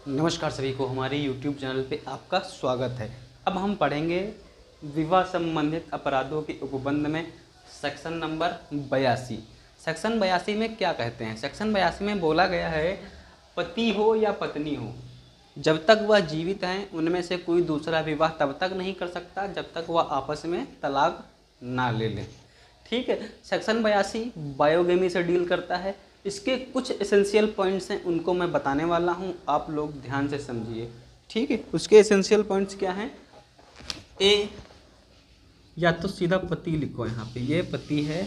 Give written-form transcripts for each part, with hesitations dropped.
नमस्कार सभी को, हमारे YouTube चैनल पे आपका स्वागत है। अब हम पढ़ेंगे विवाह संबंधित अपराधों के उपबंध में सेक्शन नंबर 82। सेक्शन 82 में क्या कहते हैं? सेक्शन 82 में बोला गया है, पति हो या पत्नी हो, जब तक वह जीवित हैं उनमें से कोई दूसरा विवाह तब तक नहीं कर सकता जब तक वह आपस में तलाक ना ले लें। ठीक है। सेक्शन 82 बायोगेमी से डील करता है। इसके कुछ एसेंशियल पॉइंट्स हैं, उनको मैं बताने वाला हूं, आप लोग ध्यान से समझिए। ठीक है। उसके एसेंशियल पॉइंट्स क्या हैं? ए, या तो सीधा पति लिखो यहाँ पे, ये पति है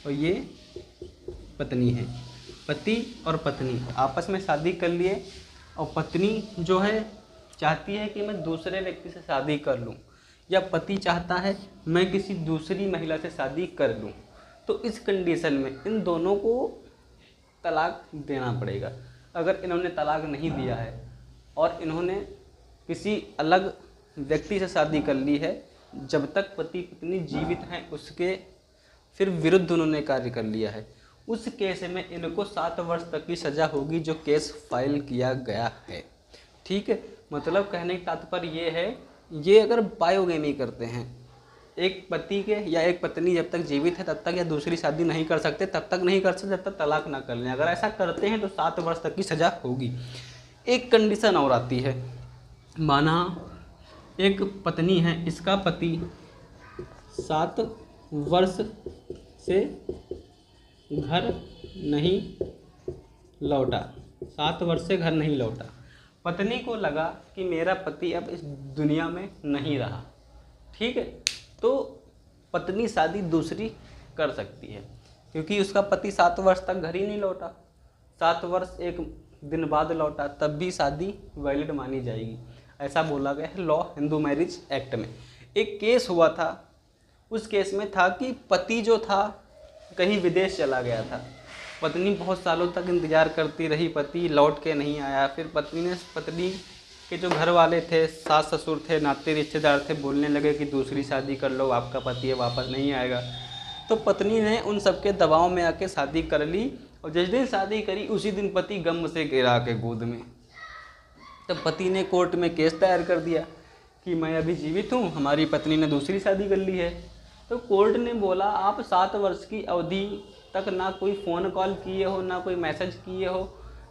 और ये पत्नी है। पति और पत्नी आपस में शादी कर लिए और पत्नी जो है चाहती है कि मैं दूसरे व्यक्ति से शादी कर लूँ, या पति चाहता है मैं किसी दूसरी महिला से शादी कर लूँ, तो इस कंडीशन में इन दोनों को तलाक देना पड़ेगा। अगर इन्होंने तलाक नहीं दिया है और इन्होंने किसी अलग व्यक्ति से शादी कर ली है, जब तक पति पत्नी जीवित हैं उसके फिर विरुद्ध उन्होंने कार्य कर लिया है, उस केस में इनको 7 वर्ष तक की सज़ा होगी जो केस फाइल किया गया है। ठीक है। मतलब कहने का तात्पर्य ये है, ये अगर बायोगेमी करते हैं, एक पति के या एक पत्नी जब तक जीवित है तब तक या दूसरी शादी नहीं कर सकते, तब तक नहीं कर सकते जब तक तलाक ना कर लें। अगर ऐसा करते हैं तो 7 वर्ष तक की सज़ा होगी। एक कंडीशन और आती है, माना एक पत्नी है, इसका पति 7 वर्ष से घर नहीं लौटा, 7 वर्ष से घर नहीं लौटा। पत्नी को लगा कि मेरा पति अब इस दुनिया में नहीं रहा। ठीक है। तो पत्नी शादी दूसरी कर सकती है, क्योंकि उसका पति 7 वर्ष तक घर ही नहीं लौटा, 7 वर्ष 1 दिन बाद लौटा, तब भी शादी वैलिड मानी जाएगी। ऐसा बोला गया है लॉ हिंदू मैरिज एक्ट में। एक केस हुआ था, उस केस में था कि पति जो था कहीं विदेश चला गया था, पत्नी बहुत सालों तक इंतज़ार करती रही, पति लौट के नहीं आया। फिर पत्नी के जो घर वाले थे, सास ससुर थे, नाते रिश्तेदार थे, बोलने लगे कि दूसरी शादी कर लो, आपका पति वापस नहीं आएगा। तो पत्नी ने उन सबके दबाव में आके शादी कर ली, और जिस दिन शादी करी उसी दिन पति गम से गिरा के गोद में। तब पति ने कोर्ट में केस दायर कर दिया कि मैं अभी जीवित हूँ, हमारी पत्नी ने दूसरी शादी कर ली है। तो कोर्ट ने बोला, आप 7 वर्ष की अवधि तक ना कोई फ़ोन कॉल किए हो, ना कोई मैसेज किए हो,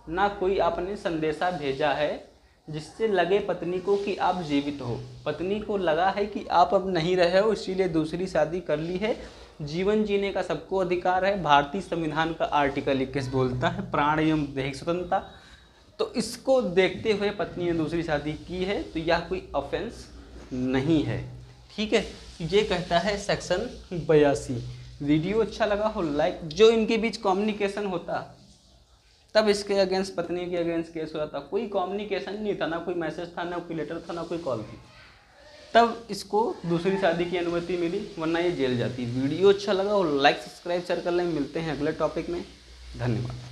ना कोई आपने संदेशा भेजा है जिससे लगे पत्नी को कि आप जीवित हो। पत्नी को लगा है कि आप अब नहीं रहे हो, इसीलिए दूसरी शादी कर ली है। जीवन जीने का सबको अधिकार है, भारतीय संविधान का आर्टिकल 21 बोलता है प्राण एवं दैहिक स्वतंत्रता। तो इसको देखते हुए पत्नी ने दूसरी शादी की है, तो यह कोई ऑफेंस नहीं है। ठीक है। ये कहता है सेक्शन 82। वीडियो अच्छा लगा हो लाइक, जो इनके बीच कम्युनिकेशन होता तब इसके अगेंस्ट, पत्नी के अगेंस्ट केस हुआ था, कोई कम्युनिकेशन नहीं था, ना कोई मैसेज था, ना कोई लेटर था, ना कोई कॉल थी, तब इसको दूसरी शादी की अनुमति मिली, वरना ये जेल जाती। वीडियो अच्छा लगा हो लाइक सब्सक्राइब शेयर कर लें। मिलते हैं अगले टॉपिक में। धन्यवाद।